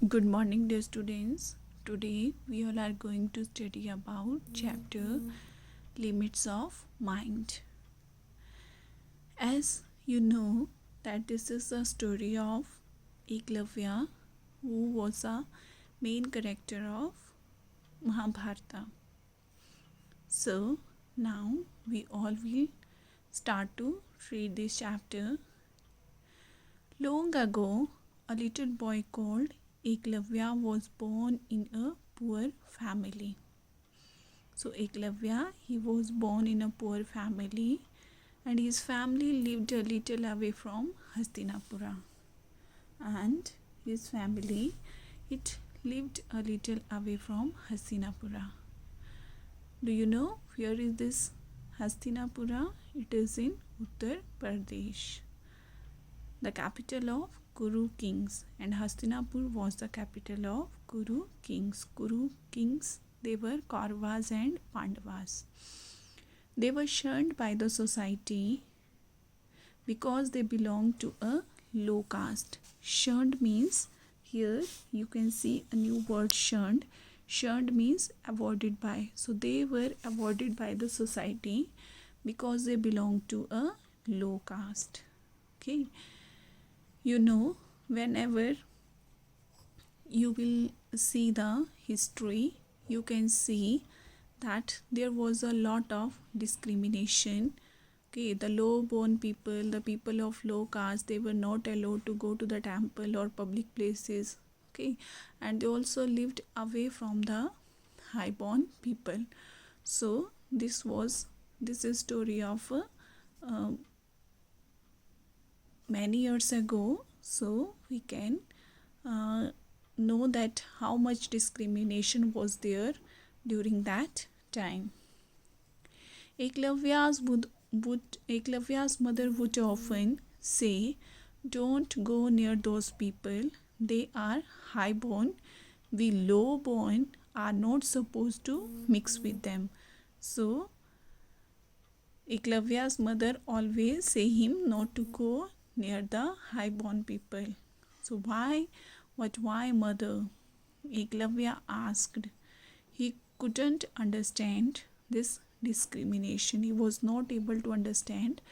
Good morning, dear students. Today we all are going to study about chapter Limits of Mind. As you know that this is the story of Eklavya, who was a main character of Mahabharata. So now we all will start to read this chapter. Long ago, a little boy called Eklavya was born in a poor family. So Eklavya, he was born in a poor family and his family lived a little away from Hastinapura. And his family, it lived a little away from Hastinapura. Do you know where is this Hastinapura? It is in Uttar Pradesh, the capital of Kuru kings, and Hastinapur was the capital of Kuru kings. Kuru kings, they were Kauravas and Pandavas. They were shunned by the society because they belonged to a low caste. Shunned means, here you can see a new word, shunned. Shunned means avoided by. So they were avoided by the society because they belonged to a low caste. Okay. You know, whenever you will see the history, you can see that there was a lot of discrimination. Okay, the low born people, the people of low caste, they were not allowed to go to the temple or public places. Okay, and they also lived away from the high born people. So this is a story of many years ago. So we can know that how much discrimination was there during that time. Eklavya's mother would often say, "Don't go near those people. They are high-born. We low-born are not supposed to mix with them." So Eklavya's mother always say him not to go near the high-born people. So why mother? Eklavya asked. He couldn't understand this discrimination. He was not able to understand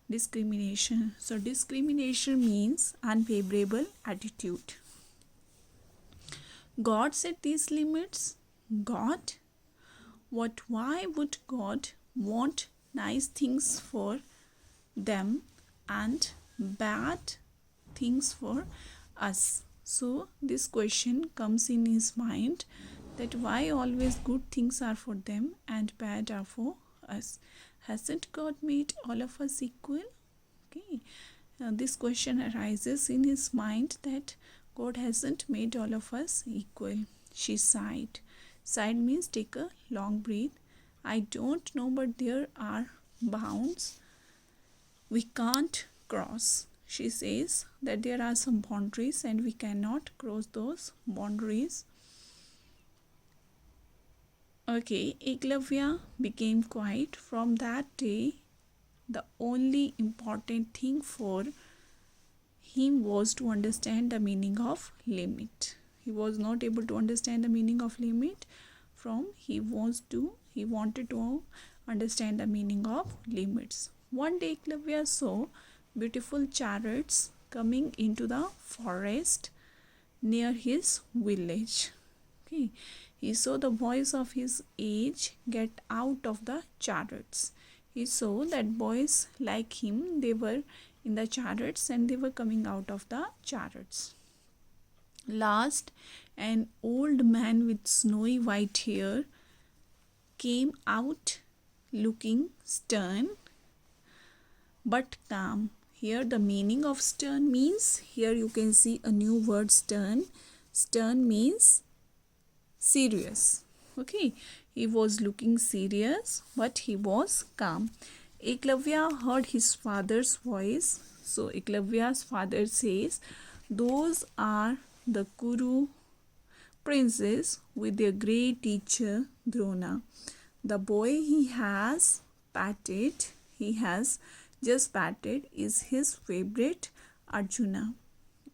discrimination. So discrimination means unfavorable attitude. God set these limits. God? Why would God want nice things for them and bad things for us? So this question comes in his mind, that why always good things are for them and bad are for us. Hasn't God made all of us equal? Okay, this question arises in his mind that God hasn't made all of us equal. She sighed. Sighed means take a long breath. I don't know, but there are bounds we can't cross. She says that there are some boundaries and we cannot cross those boundaries. Okay, Eklavya became quiet. From that day, the only important thing for him was to understand the meaning of limit. He was not able to understand the meaning of limit. He wanted to understand the meaning of limits. One day Eklavya saw beautiful chariots coming into the forest near his village. Okay. He saw the boys of his age get out of the chariots. He saw that boys like him, they were in the chariots and they were coming out of the chariots. Last, an old man with snowy white hair came out looking stern but calm. Here the meaning of stern means, here you can see a new word, stern. Stern means serious. Okay, he was looking serious but he was calm. Eklavya heard his father's voice. So Eklavya's father says, those are the Kuru princes with their great teacher Drona. The boy he has just patted is his favorite Arjuna.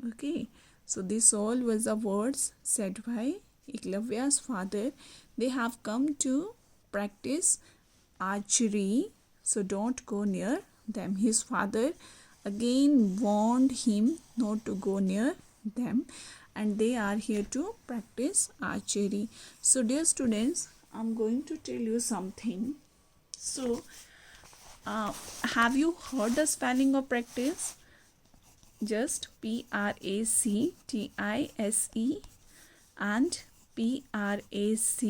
Okay, So this all was the words said by Eklavya's father. They have come to practice archery, so don't go near them. His father again warned him not to go near them, and they are here to practice archery. So dear students, I'm going to tell you something. So have you heard the spelling of practice? Just PRACTISE and PRACTICE.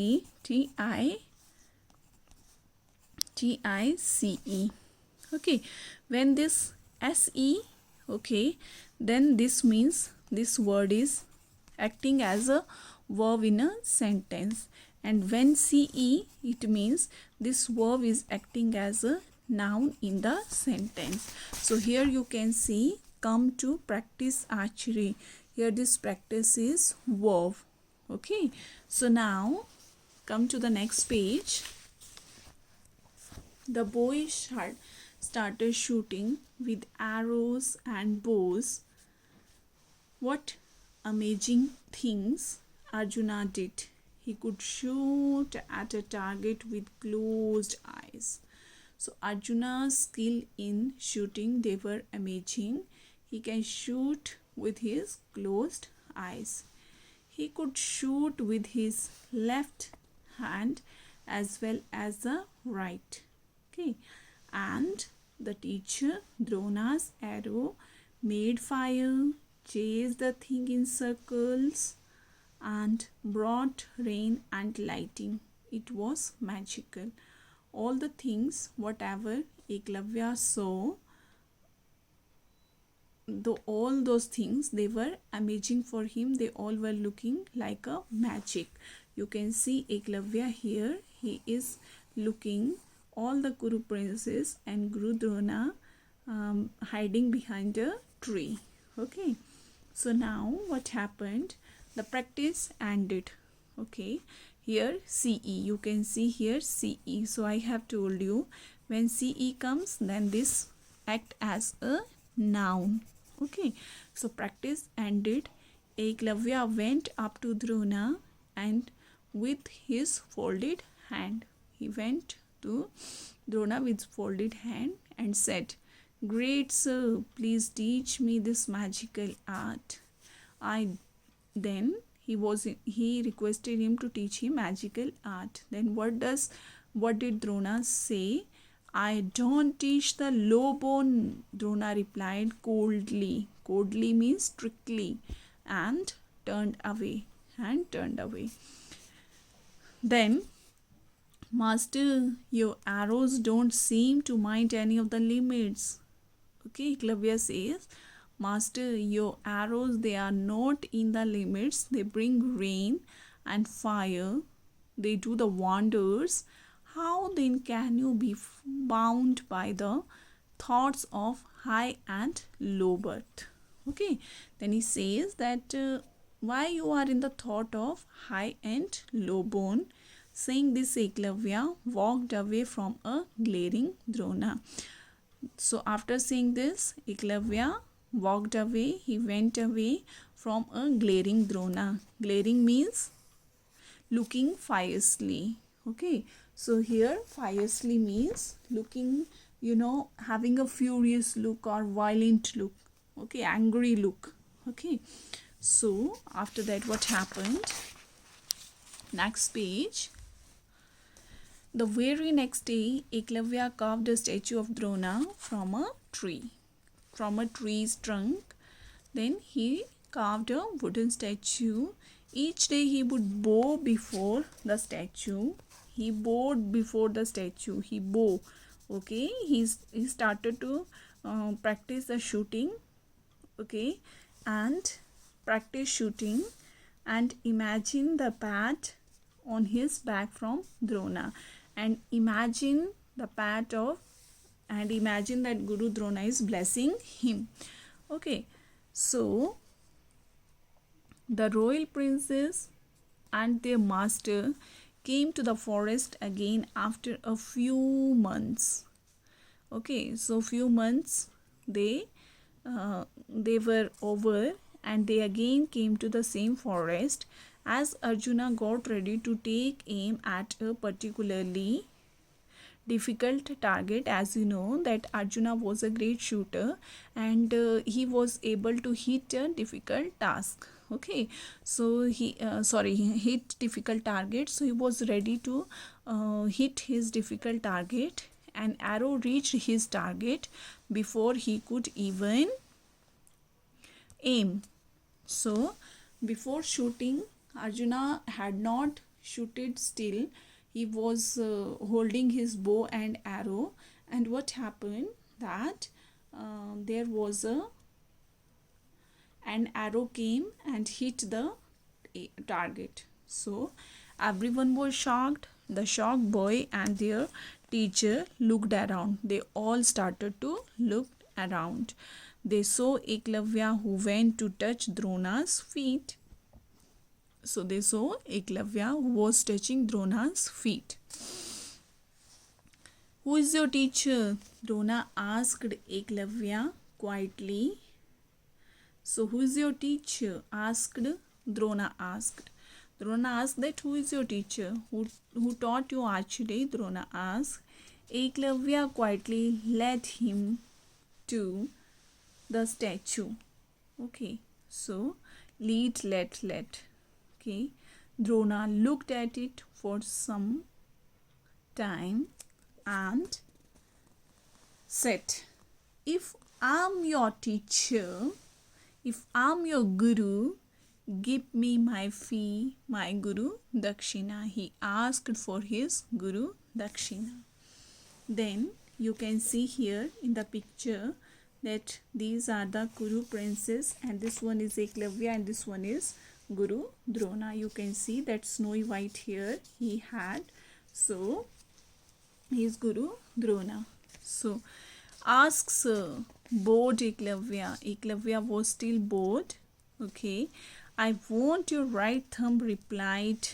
Okay, when this SE, okay, then this means this word is acting as a verb in a sentence, and when CE, it means this verb is acting as a noun in the sentence. So here you can see come to practice archery. Here this practice is verb. Okay, so now come to the next page. The boy started shooting with arrows and bows. What amazing things Arjuna did. He could shoot at a target with closed eyes. So Arjuna's skill in shooting, they were amazing. He can shoot with his closed eyes. He could shoot with his left hand as well as the right. Okay, and the teacher Drona's arrow made fire, chased the thing in circles, and brought rain and lighting. It was magical. All the things, whatever Eklavya saw, all those things, they were amazing for him. They all were looking like a magic. You can see Eklavya here. He is looking all the Kuru princes and Guru Drona hiding behind a tree. Okay, so now what happened? The practice ended. Okay, here CE, you can see here CE. So I have told you, when CE comes, then this act as a noun. Okay, so practice ended. Eklavya went up to Drona and with his folded hand, he went to Drona with folded hand and said, "Great sir, please teach me this magical art." Then he requested him to teach him magical art. Then what did Drona say? "I don't teach the low bone," Drona replied coldly. Coldly means strictly, and turned away. Then, "Master, your arrows don't seem to mind any of the limits." Okay, Eklavya says, "Master, your arrows, they are not in the limits. They bring rain and fire. They do the wonders. How then can you be bound by the thoughts of high and low birth?" Okay, then he says that why you are in the thought of high and low born. Saying this, Eklavya walked away from a glaring Drona. So after saying this, Eklavya walked away. He went away from a glaring Drona. Glaring means looking fiercely. Okay, so here fiercely means looking, having a furious look or violent look. Okay, angry look. Okay, so after that, what happened? Next page. The very next day, Eklavya carved a statue of Drona from a tree's trunk. Then he carved a wooden statue. Each day he would bow before the statue. He bowed before the statue. Okay, he started to practice the shooting. Okay, and practice shooting and imagine the pat on his back from Drona. And imagine that Guru Drona is blessing him. Okay, so the royal princes and their master came to the forest again after a few months. Okay, so few months they were over, and they again came to the same forest. As Arjuna got ready to take aim at a particularly difficult target, as you know that Arjuna was a great shooter, and he was able to hit a difficult task. Okay, so he hit difficult target, so he was ready to hit his difficult target. An arrow reached his target before he could even aim. So before shooting, Arjuna had not shooted still. He was holding his bow and arrow, and what happened that there was an arrow came and hit the target. So everyone was shocked. The shocked boy and their teacher looked around. They all started to look around. They saw Eklavya, who went to touch Drona's feet. So they saw Eklavya, who was touching Drona's feet. Who is your teacher? Drona asked Eklavya quietly. So who is your teacher? Drona asked. Drona asked that who is your teacher? Who taught you archery? Drona asked. Eklavya quietly led him to the statue. Okay, so lead, let. Okay, Drona looked at it for some time and said, if I'm your teacher, if I'm your guru, give me my fee, my guru dakshina. He asked for his guru dakshina. Then you can see here in the picture that these are the Kuru princes, and this one is Eklavya and this one is Guru Drona. You can see that snowy white hair he had. So he is Guru Drona. So asks bored Eklavya. Eklavya was still bored. Okay, I want your right thumb, replied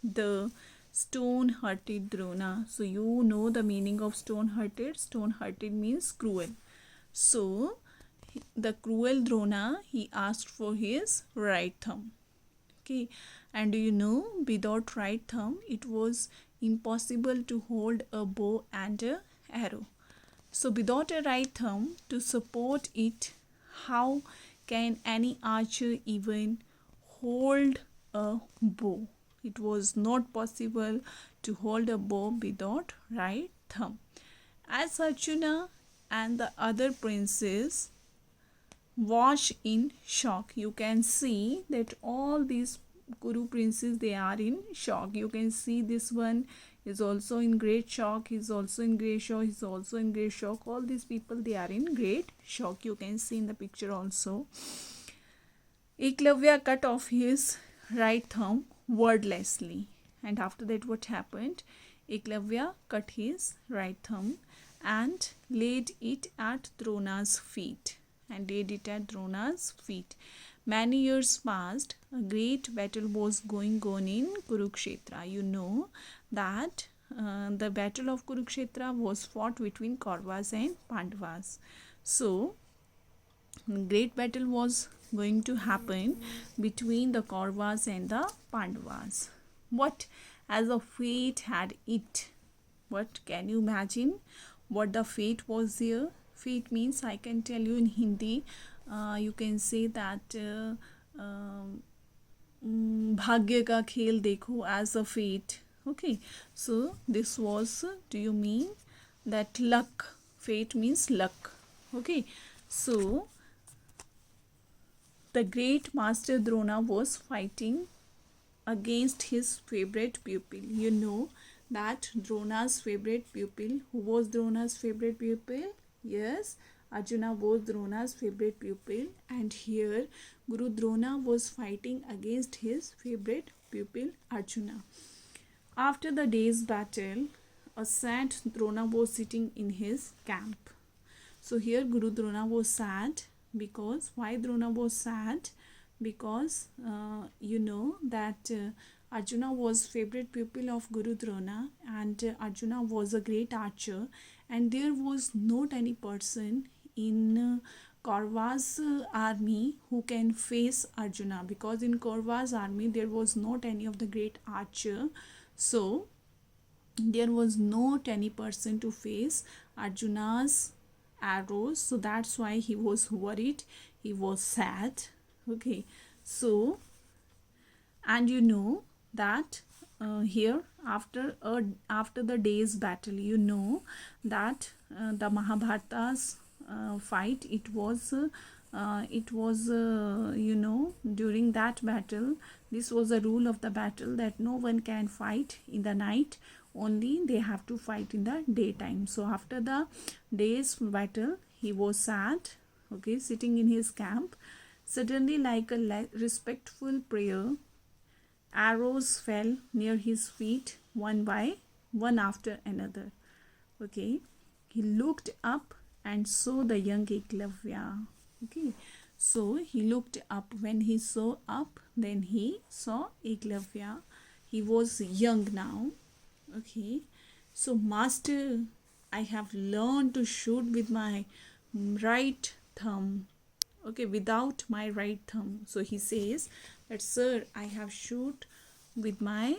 the stone-hearted Drona. So you know the meaning of stone-hearted. Stone-hearted means cruel. So the cruel Drona, he asked for his right thumb. Okay, and do you know, without right thumb it was impossible to hold a bow and a arrow. So without a right thumb to support it, how can any archer even hold a bow? It was not possible to hold a bow without right thumb. As Arjuna and the other princes watch in shock, you can see that all these Kuru princes, they are in shock. You can see this one is also in great shock, he's also in great shock, he's also in great shock. All these people, they are in great shock. You can see in the picture also. Eklavya cut off his right thumb wordlessly, and after that what happened? Eklavya cut his right thumb and laid it at Drona's feet. Many years passed. A great battle was going on in Kurukshetra. You know that the battle of Kurukshetra was fought between Kauravas and Pandavas. So, great battle was going to happen between the Kauravas and the Pandavas. What as a fate had it? What can you imagine? What the fate was there? Fate means, I can tell you in Hindi, you can say that bhagya ka khel dekho, as a fate. Okay, so this was, do you mean that luck? Fate means luck. Okay, so the great master Drona was fighting against his favorite pupil. You know that Drona's favorite pupil. Who was Drona's favorite pupil? Yes, Arjuna was Drona's favorite pupil, and here Guru Drona was fighting against his favorite pupil Arjuna. After the day's battle, a sad Drona was sitting in his camp. So here Guru Drona was sad. Because why Drona was sad? Because you know that Arjuna was favorite pupil of Guru Drona, and Arjuna was a great archer, and there was not any person in Kaurva's army who can face Arjuna, because in Kaurva's army there was not any of the great archer, so there was not any person to face Arjuna's arrows, so that's why he was worried, he was sad. Okay, so and you know that here after the day's battle, you know that the Mahabharata's fight, it was you know, during that battle, this was a rule of the battle that no one can fight in the night, only they have to fight in the daytime. So after the day's battle, he was sad, okay, sitting in his camp. Suddenly, like a respectful prayer, arrows fell near his feet, one by one after another. Okay, he looked up and saw the young Eklavya. Okay, so he looked up. When he saw up, then he saw Eklavya. He was young now. Okay, so master, I have learned to shoot with my right thumb. Okay, without my right thumb. So he says that, sir, I have shoot with my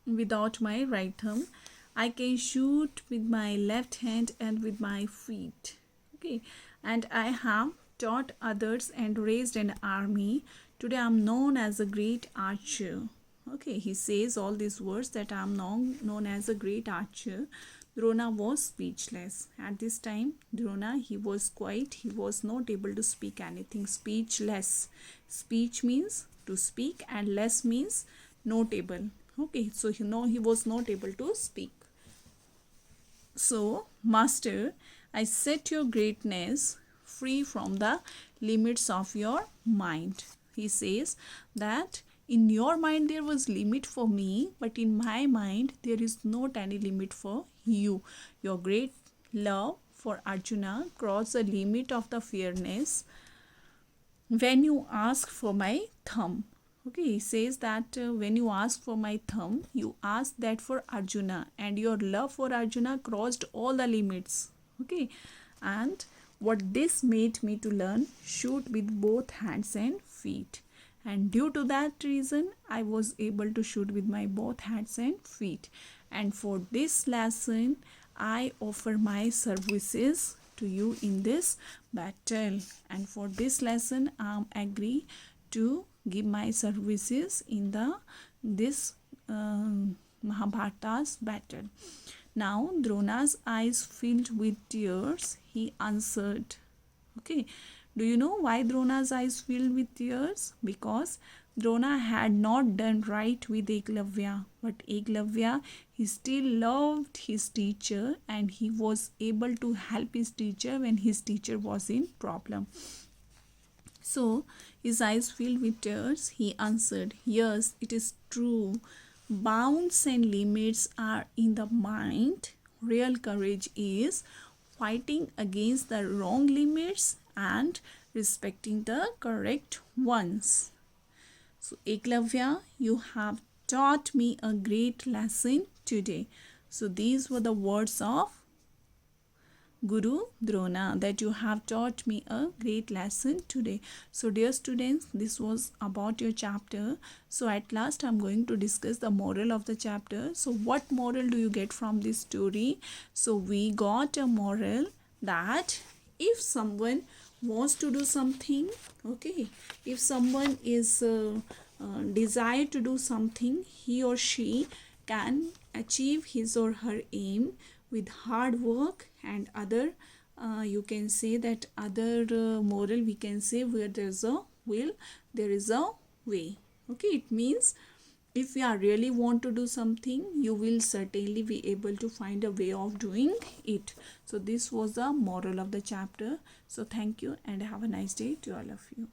without my right thumb. I can shoot with my left hand and with my feet. Okay, and I have taught others and raised an army. Today I am known as a great archer. Okay, he says all these words that I am known as a great archer. Drona was speechless. At this time, Drona, he was quiet. He was not able to speak anything. Speechless. Speech means to speak and less means not able. Okay, so he was not able to speak. So, master, I set your greatness free from the limits of your mind. He says that in your mind there was limit for me, but in my mind there is not any limit for you. Your great love for Arjuna crossed the limit of the fairness when you ask for my thumb. Okay, he says that when you ask for my thumb, you ask that for Arjuna, and your love for Arjuna crossed all the limits. Okay, and what this made me to learn, shoot with both hands and feet. And due to that reason, I was able to shoot with my both hands and feet. And for this lesson, I offer my services to you in this battle. And for this lesson, I agree to give my services in this Mahabharata's battle. Now Drona's eyes filled with tears. He answered. Okay, do you know why Drona's eyes filled with tears? Because Drona had not done right with Eklavya, but Eklavya, he still loved his teacher and he was able to help his teacher when his teacher was in problem. So his eyes filled with tears. He answered, yes, it is true. Bounds and limits are in the mind. Real courage is fighting against the wrong limits and respecting the correct ones. So Eklavya, you have taught me a great lesson today. So these were the words of Guru Drona, that you have taught me a great lesson today. So dear students, this was about your chapter. So at last I'm going to discuss the moral of the chapter. So what moral do you get from this story? So we got a moral that if someone wants to do something, okay, if someone is desire to do something, he or she can achieve his or her aim with hard work and other you can say that other moral we can say, where there is a will there is a way. Okay, it means if you are really want to do something, you will certainly be able to find a way of doing it. So this was the moral of the chapter. So thank you and have a nice day to all of you.